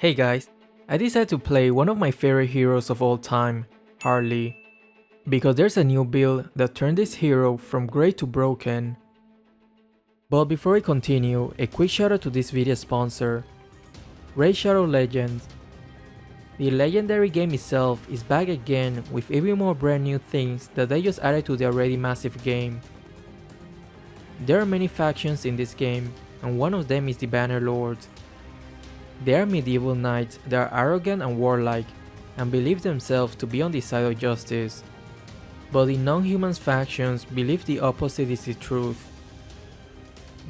Hey guys, I decided to play one of my favorite heroes of all time, Harley, because there's a new build that turned this hero from great to broken. But before I continue, a quick shout out to this video sponsor, Raid Shadow Legends. The legendary game itself is back again with even more brand new things that they just added to the already massive game. There are many factions in this game, and one of them is the Bannerlords. They are medieval knights that are arrogant and warlike, and believe themselves to be on the side of justice. But the non-humans factions believe the opposite is the truth.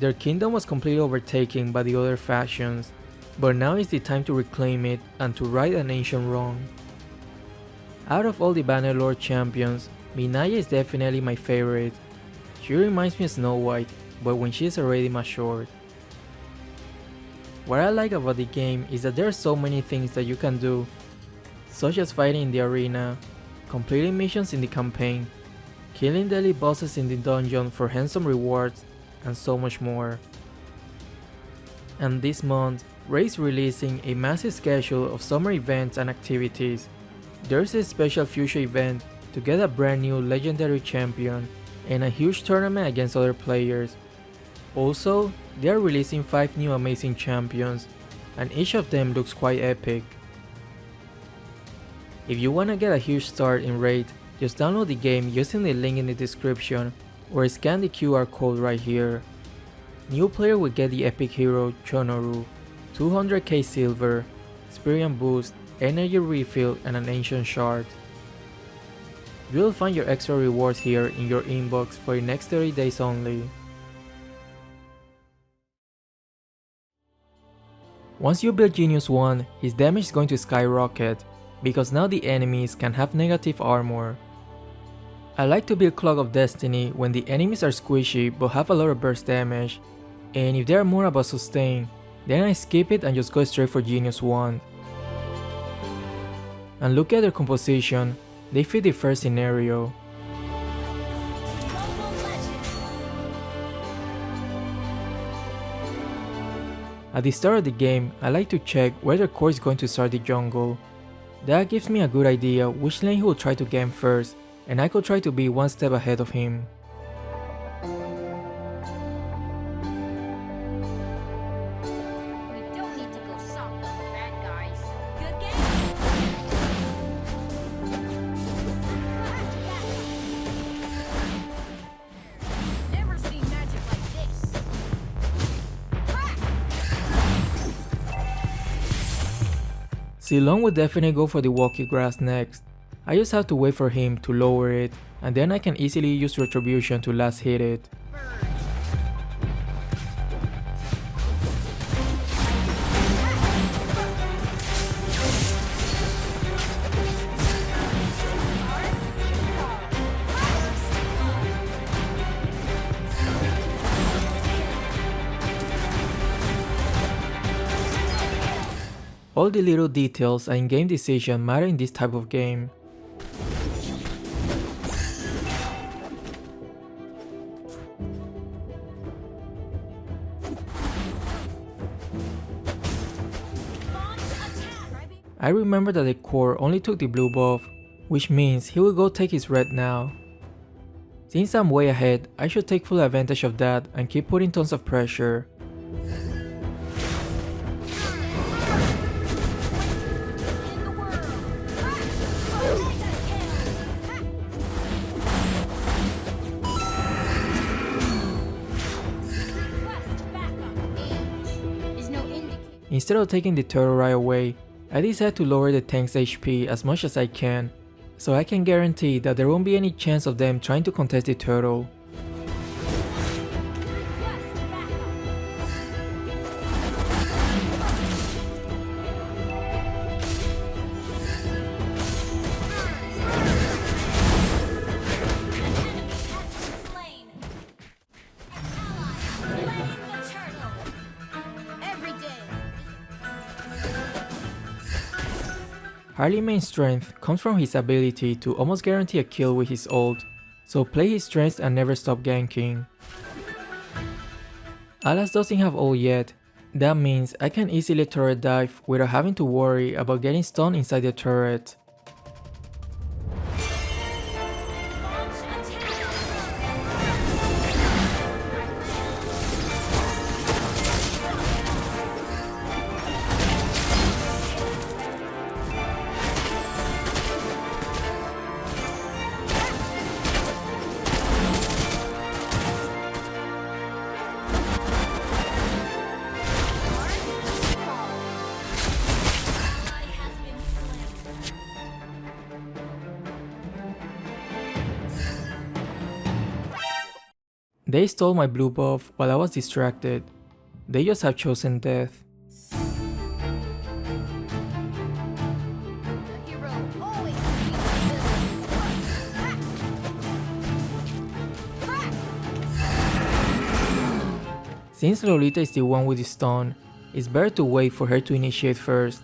Their kingdom was completely overtaken by the other factions, but now is the time to reclaim it and to right an ancient wrong. Out of all the Bannerlord champions, Minaya is definitely my favorite. She reminds me of Snow White, but when she is already matured. What I like about the game is that there are so many things that you can do, such as fighting in the arena, completing missions in the campaign, killing daily bosses in the dungeon for handsome rewards, and so much more. And this month, Raid is releasing a massive schedule of summer events and activities. There's a special future event to get a brand new legendary champion and a huge tournament against other players. Also, they are releasing 5 new amazing champions, and each of them looks quite epic. If you wanna get a huge start in Raid, just download the game using the link in the description or scan the QR code right here. New player will get the epic hero Chonoru, 200k silver, experience boost, energy refill, and an ancient shard. You'll find your extra rewards here in your inbox for the next 30 days only. Once you build Genius 1, his damage is going to skyrocket, because now the enemies can have negative armor. I like to build Cloak of Destiny when the enemies are squishy but have a lot of burst damage, and if they are more about sustain, then I skip it and just go straight for Genius 1. And look at their composition, they fit the first scenario. At the start of the game, I like to check where the core is going to start the jungle. That gives me a good idea which lane he will try to game first, and I could try to be one step ahead of him. Silong would definitely go for the walkie grass next. I just have to wait for him to lower it, and then I can easily use retribution to last hit it. All the little details and in-game decisions matter in this type of game. I remember that the core only took the blue buff, which means he will go take his red now. Since I'm way ahead, I should take full advantage of that and keep putting tons of pressure. Instead of taking the turtle right away, I decided to lower the tank's HP as much as I can, so I can guarantee that there won't be any chance of them trying to contest the turtle. Harley's main strength comes from his ability to almost guarantee a kill with his ult, so play his strengths and never stop ganking. Alas doesn't have ult yet, That means I can easily turret dive without having to worry about getting stunned inside the turret. They stole my blue buff while I was distracted. They just have chosen death. Since Lolita is the one with the stun, it's better to wait for her to initiate first.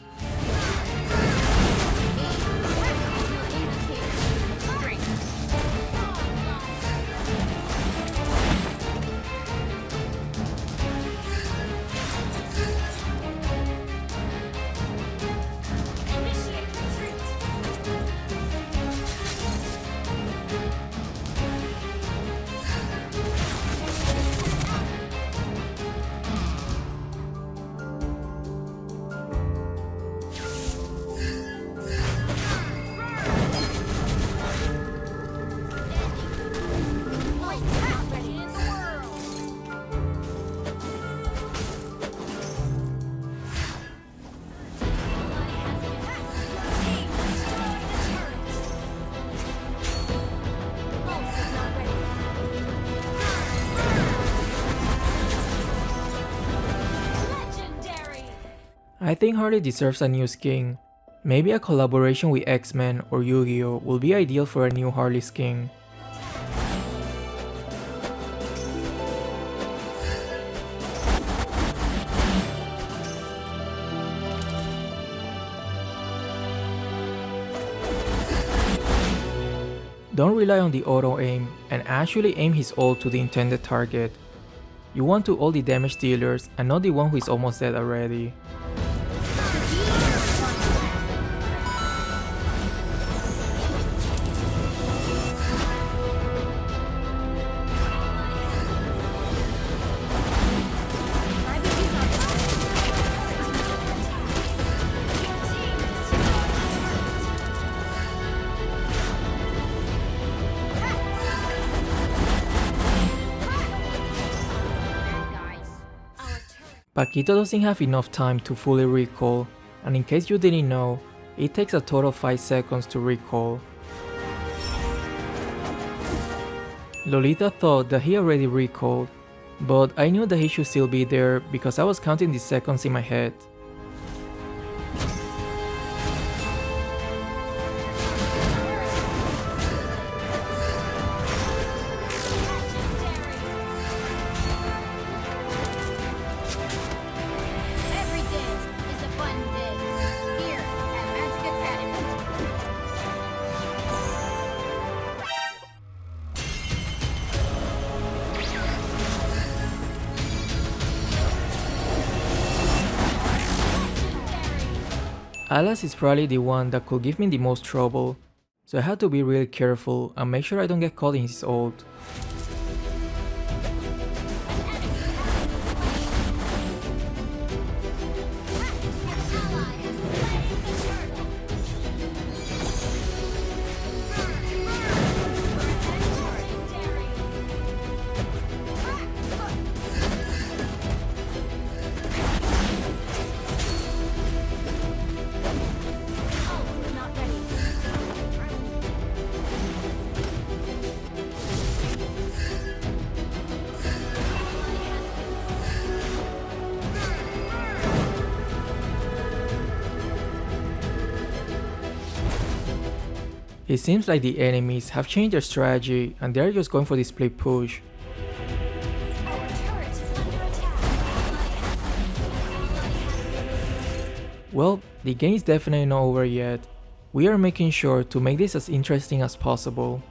I think Harley deserves a new skin. Maybe a collaboration with X-Men or Yu-Gi-Oh! Will be ideal for a new Harley skin. Don't rely on the auto aim and actually aim his ult to the intended target. You want to ult the damage dealers and not the one who is almost dead already. Paquito doesn't have enough time to fully recall, and in case you didn't know, it takes a total of 5 seconds to recall. Lolita thought that he already recalled, but I knew that he should still be there because I was counting the seconds in my head. Alas is probably the one that could give me the most trouble, so I had to be really careful and make sure I don't get caught in his ult. It seems like the enemies have changed their strategy and they're just going for the split push. Well, the game is definitely not over yet. We are making sure to make this as interesting as possible.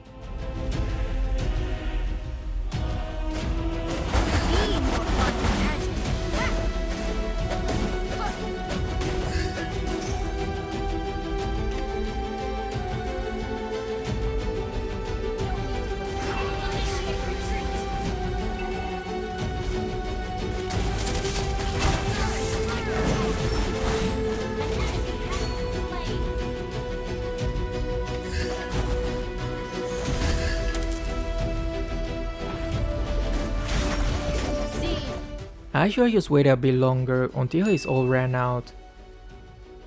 I should have just waited a bit longer until his ult ran out.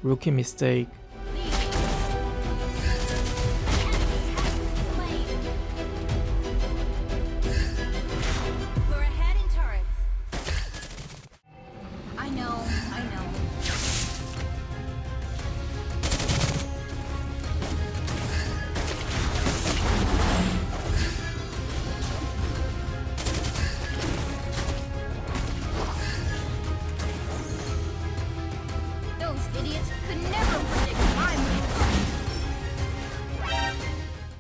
Rookie mistake. We're ahead in turrets. I know. Those idiots could never predict my move.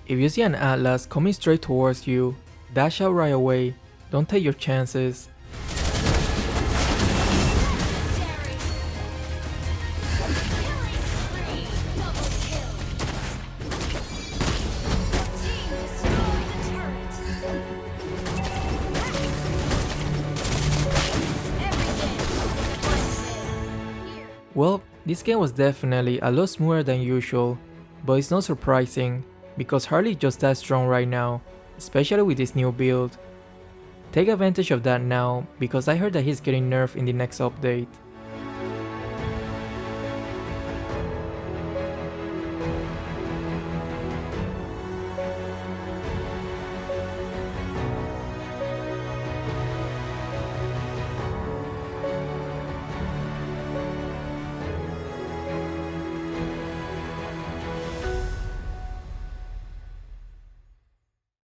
If you see an Atlas coming straight towards you, dash out right away. Don't take your chances. Legendary. Killing spree. Double kill. Team destroyed the turret. Every game, one win. Here. Well, this game was definitely a lot smoother than usual, but it's not surprising, because Harley is just that strong right now, especially with this new build. Take advantage of that now, because I heard that he's getting nerfed in the next update.